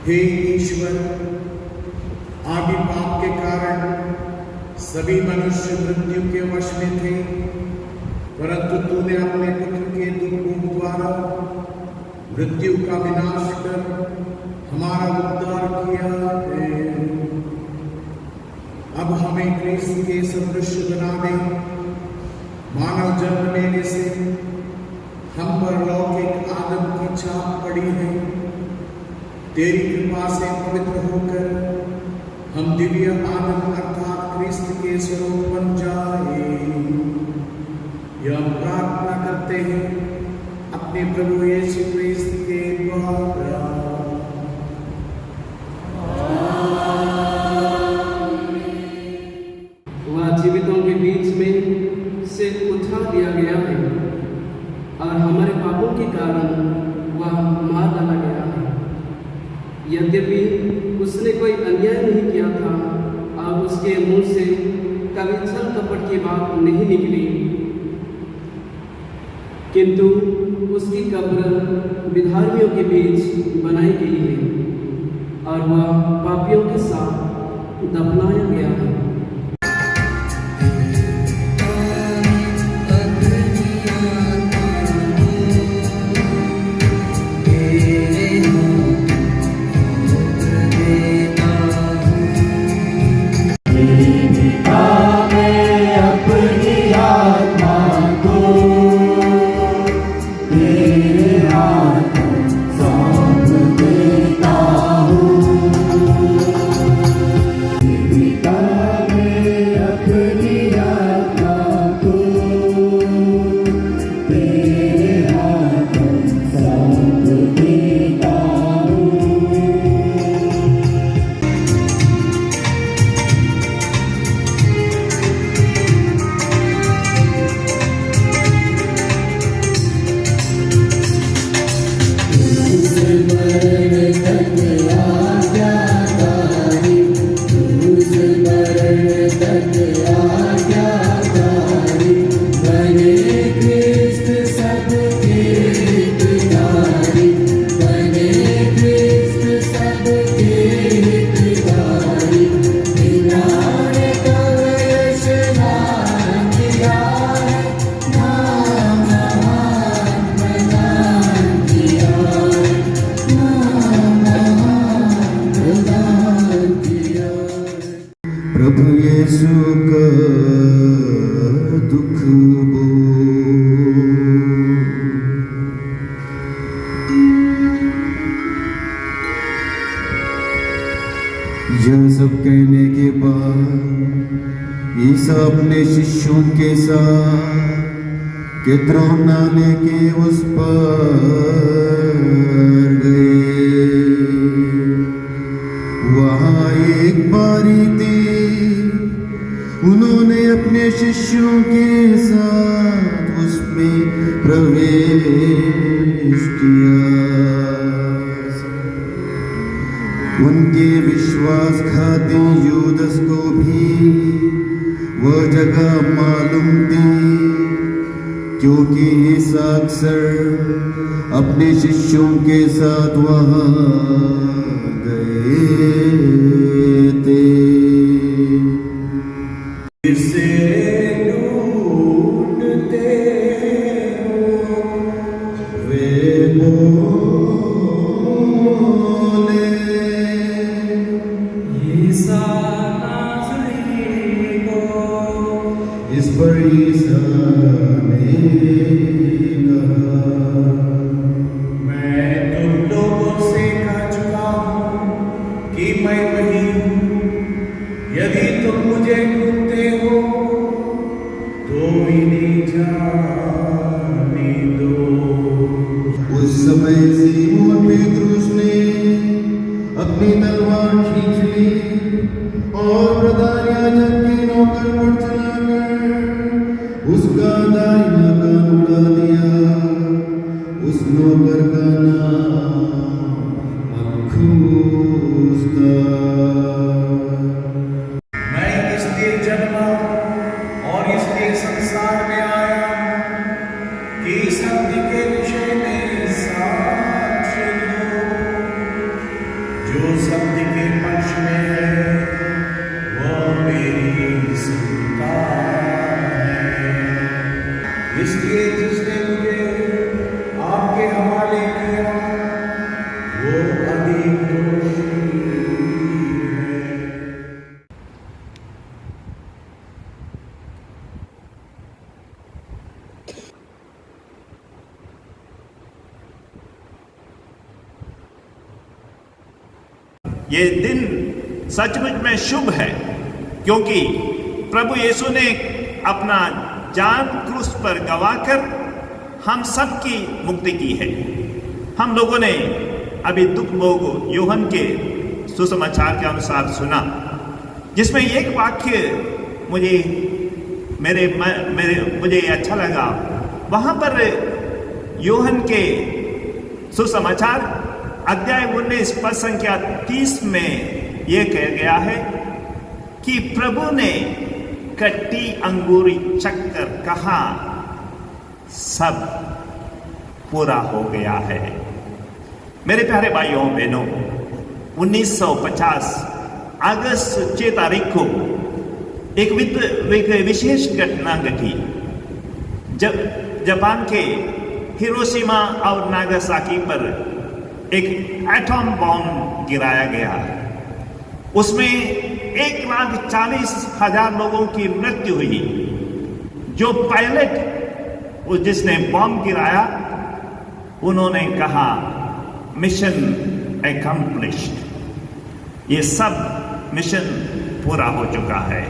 हे ईश्वर, आदि पाप के कारण सभी मनुष्य मृत्यु के वश में थे, परंतु तूने अपने पुत्र के दुख द्वारा मृत्यु का विनाश कर हमारा उद्धार किया है। अब हमें क्रिस्त के सदृश बना दे। मानव जन्म लेने से हम पर लौकिक आदम की छाप पड़ी है। तेरी कृपा से पवित्र होकर हम दिव्य आदम अर्थात क्रिस्त के स्वरूप बन जाए। यह प्रार्थना करते हैं अपने प्रभु यीशु क्रिस्त के द्वारा। वह जीवितों के बीच में से उठा दिया गया है और हमारे पापों के कारण वह मार डाला गया है। यद्यपि उसने कोई अन्याय नहीं किया था और उसके मुंह से कभी छल कपट की बात नहीं निकली, किंतु उसकी कब्र विधार्मियों के बीच बनाई गई है और वह पापियों के साथ दफनाया गया है। प्रभु यीशु का दुख बो। यह सब कहने के बाद ईसा अपने शिष्यों के साथ किद्रोन नाले के उस पार गए। वहाँ एक बारी थी, उन्होंने अपने शिष्यों के साथ उसमें प्रवेश किया। उनके विश्वासघाती यूदस को भी वह जगह मालूम थी, क्योंकि ईसा अक्सर अपने शिष्यों के साथ वहाँ गए थे। इसे ढूंढते हो वे बोले, ईसा नाज़री को। इस पर ईसा ने कहा, मैं तुम लोगों से कह चुका हूँ कि मैं वही हूँ। यदि तुम मुझे ढूंढते हो तो इन्हें जाने दो। उस समय सीमोन पेट्रुस ने अपनी तलवार खींच ली और प्रधान याजक के नौकर पर चलाकर उसका दाहिना कान उड़ा दिया। उस नौकर का नाम मखूस था। मैं इसलिए जन्मा और इसलिए संसार में आया कि सत्य के विषय में साक्ष्य दूं। जो ये दिन सचमुच में शुभ है, क्योंकि प्रभु यीशु ने अपना जान क्रूस पर गवाकर हम सबकी मुक्ति की है। हम लोगों ने अभी दुख भोग यूहन्ना के सुसमाचार के अनुसार सुना, जिसमें एक वाक्य मुझे अच्छा लगा। वहां पर यूहन्ना के सुसमाचार अध्याय 19 पद संख्या 30 में यह कहा गया है कि प्रभु ने कट्टी अंगूरी चक्कर कहा, सब पूरा हो गया है। मेरे प्यारे भाइयों बहनों, 1950 अगस्त 6 तारीख को एक विशेष घटना घटी जब जापान के हिरोशिमा और नागासाकी पर एक एटॉम बॉम्ब गिराया गया। उसमें 1,40,000 लोगों की मृत्यु हुई। जो पायलट जिसने बॉम्ब गिराया, उन्होंने कहा मिशन अकम्प्लिश्ड, ये सब मिशन पूरा हो चुका है।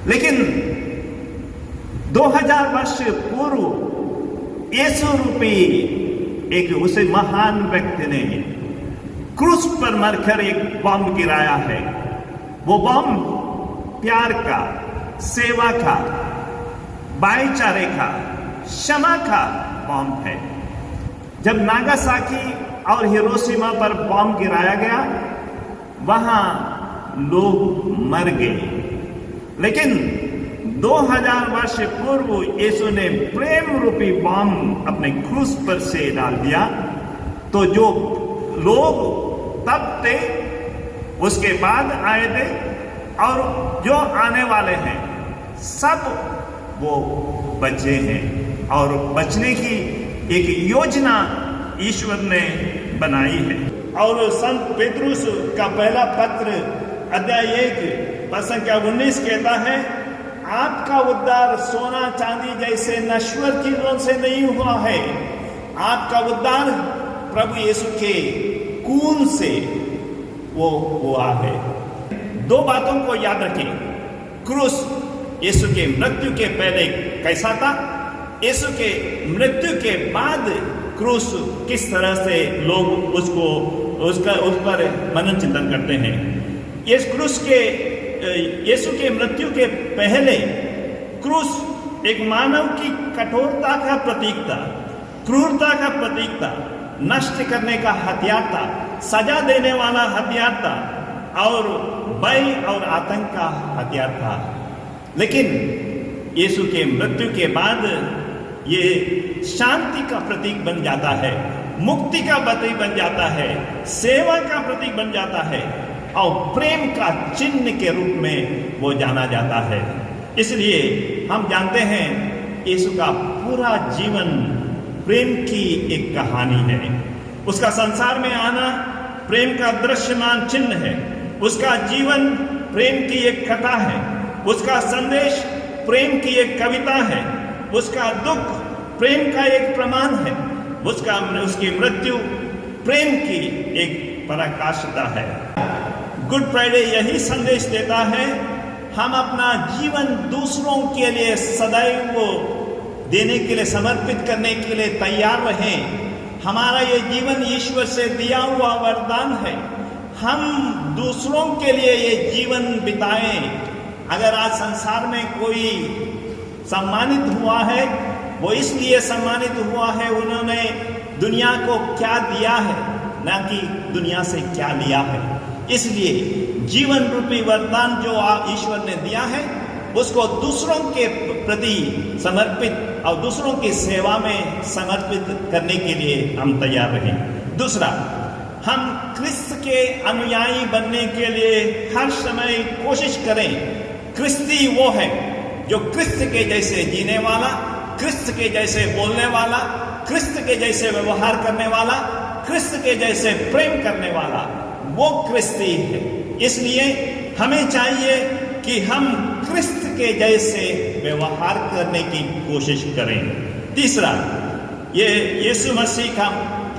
लेकिन 2000 वर्ष पूर्व यीशु रूपी एक उसे महान व्यक्ति ने क्रूस पर मरकर एक बॉम्ब गिराया है। वो बॉम्ब प्यार का, सेवा का, भाईचारे का, क्षमा का बॉम्ब है। जब नागासाकी और हिरोशिमा पर बॉम्ब गिराया गया, वहां लोग मर गए। लेकिन 2000 वर्ष पूर्व यीशु ने प्रेम रूपी बॉम्ब अपने क्रूस पर से डाल दिया, तो जो लोग तब थे, उसके बाद आए थे और जो आने वाले हैं, सब वो बचे हैं। और बचने की एक योजना ईश्वर ने बनाई है। और संत पेतरुस का पहला पत्र अध्याय 1 पद संख्या 19 कहता है, आपका उद्धार सोना चांदी जैसे नश्वर चीजों से नहीं हुआ है, आपका उद्धार प्रभु यीशु के खून से वो हुआ है। दो बातों को याद रखें। क्रूस यीशु के मृत्यु के पहले कैसा था, यीशु के मृत्यु के बाद क्रूस किस तरह से लोग उस पर मनन चिंतन करते हैं। यीशु के मृत्यु के पहले क्रूस एक मानव की कठोरता का प्रतीक था, क्रूरता का प्रतीक था, नष्ट करने का हथियार था, सजा देने वाला हथियार था और भय और आतंक का हथियार था। लेकिन यीशु के मृत्यु के बाद ये शांति का प्रतीक बन जाता है, मुक्ति का प्रतीक बन जाता है, सेवा का प्रतीक बन जाता है और प्रेम का चिन्ह के रूप में वो जाना जाता है। इसलिए हम जानते हैं यीशु का पूरा जीवन प्रेम की एक कहानी है। उसका संसार में आना प्रेम का दृश्यमान चिन्ह है। उसका जीवन प्रेम की एक कथा है। उसका संदेश प्रेम की एक कविता है। उसका दुख प्रेम का एक प्रमाण है। उसकी मृत्यु प्रेम की एक पराकाष्ठा है। गुड फ्राइडे यही संदेश देता है, हम अपना जीवन दूसरों के लिए सदैव देने के लिए, समर्पित करने के लिए तैयार रहें। हमारा ये जीवन ईश्वर से दिया हुआ वरदान है, हम दूसरों के लिए ये जीवन बिताएं। अगर आज संसार में कोई सम्मानित हुआ है, वो इसलिए सम्मानित हुआ है उन्होंने दुनिया को क्या दिया है, ना कि दुनिया से क्या लिया है। इसलिए जीवन रूपी वरदान जो ईश्वर ने दिया है, उसको दूसरों के प्रति समर्पित और दूसरों की सेवा में समर्पित करने के लिए हम तैयार रहें। दूसरा, हम क्रिस्त के अनुयायी बनने के लिए हर समय कोशिश करें। क्रिस्ती वो है जो क्रिस्त के जैसे जीने वाला, क्रिस्त के जैसे बोलने वाला, क्रिस्त के जैसे व्यवहार करने वाला, क्रिस्त के जैसे प्रेम करने वाला, वो क्रिस्ती है। इसलिए हमें चाहिए कि हम क्रिस्त के जैसे व्यवहार करने की कोशिश करें। तीसरा, ये यीशु मसीह का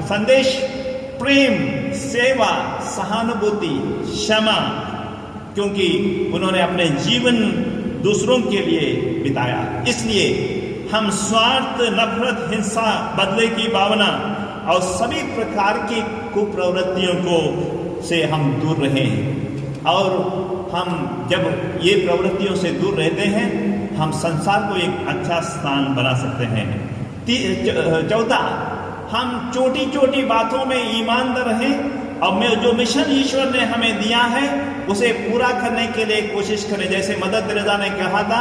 संदेश प्रेम, सेवा, सहानुभूति, क्षमा, क्योंकि उन्होंने अपने जीवन दूसरों के लिए बिताया। इसलिए हम स्वार्थ, नफरत, हिंसा, बदले की भावना और सभी प्रकार की कुप्रवृत्तियों को से हम दूर रहें। और हम जब ये प्रवृत्तियों से दूर रहते हैं, हम संसार को एक अच्छा स्थान बना सकते हैं। चौथा, हम छोटी छोटी बातों में ईमानदार रहें और जो मिशन ईश्वर ने हमें दिया है उसे पूरा करने के लिए कोशिश करें। जैसे मदर तेरेसा ने कहा था,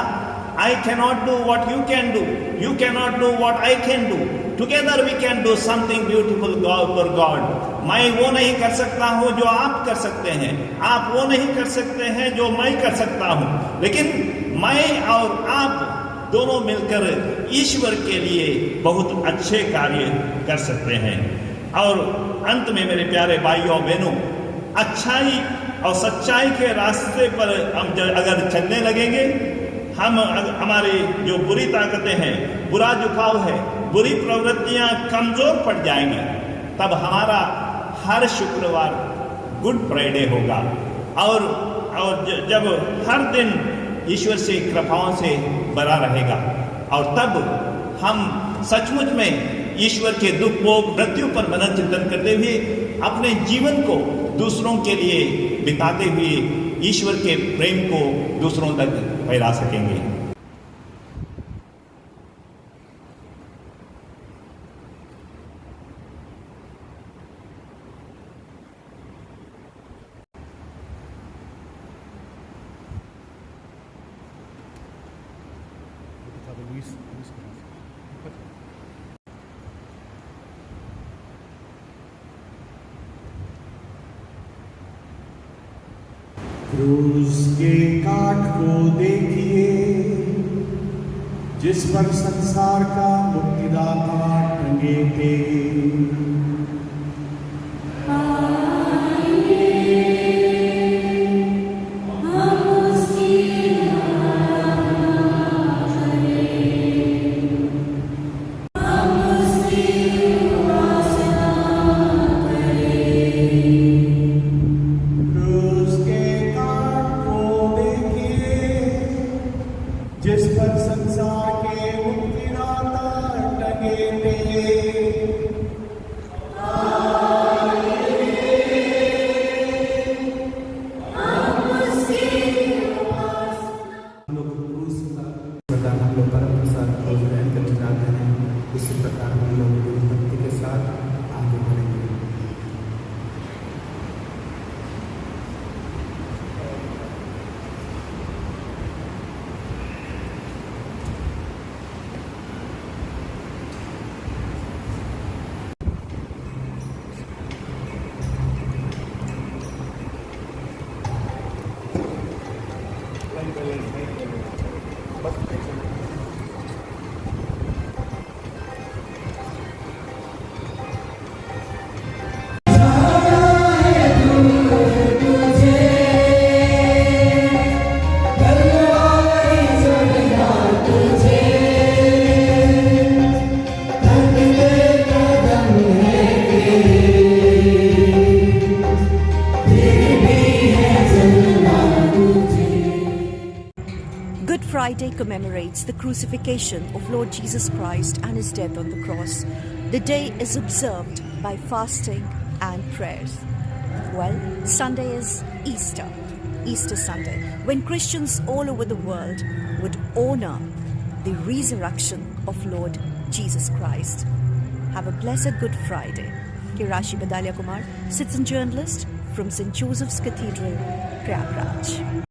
I cannot do what you can do. You cannot do what I can do. Together we can do something beautiful for God. मैं वो नहीं कर सकता हूँ जो आप कर सकते हैं, आप वो नहीं कर सकते हैं जो मैं कर सकता हूँ, लेकिन मैं और आप दोनों मिलकर ईश्वर के लिए बहुत अच्छे कार्य कर सकते हैं। और अंत में मेरे प्यारे भाइयों और बहनों, अच्छाई और सच्चाई के रास्ते पर हम अगर चलने लगेंगे, हम हमारी जो बुरी ताकतें हैं, बुरा झुकाव है, बुरी प्रवृत्तियां कमजोर पड़ जाएंगी, तब हमारा हर शुक्रवार गुड फ्राइडे होगा। और जब हर दिन ईश्वर से कृपाओं से भरा रहेगा, और तब हम सचमुच में ईश्वर के दुख भोग मृत्यु पर मनन चिंतन करते हुए अपने जीवन को दूसरों के लिए बिताते हुए ईश्वर के प्रेम को दूसरों तक फैला सकेंगे। क्रूस के काठ को देखिए, जिस पर संसार का मुक्तिदाता टंगे थे। जिस पर संसार के मुक्तिदाता टंगे थे। हम लोग क्रूस का प्रकार हम लोग परम प्रसाद को ग्रहण करने जाते हैं। इसी प्रकार हम लोग पूरी भक्ति के साथ आगे बढ़ेंगे। Good Friday commemorates the crucifixion of Lord Jesus Christ and his death on the cross. The day is observed by fasting and prayers. Well, Sunday is Easter Sunday, when Christians all over the world would honor the resurrection of Lord Jesus Christ. Have a blessed Good Friday. Kirashi Badalia Kumar, citizen journalist from St. Joseph's Cathedral, Prayagraj.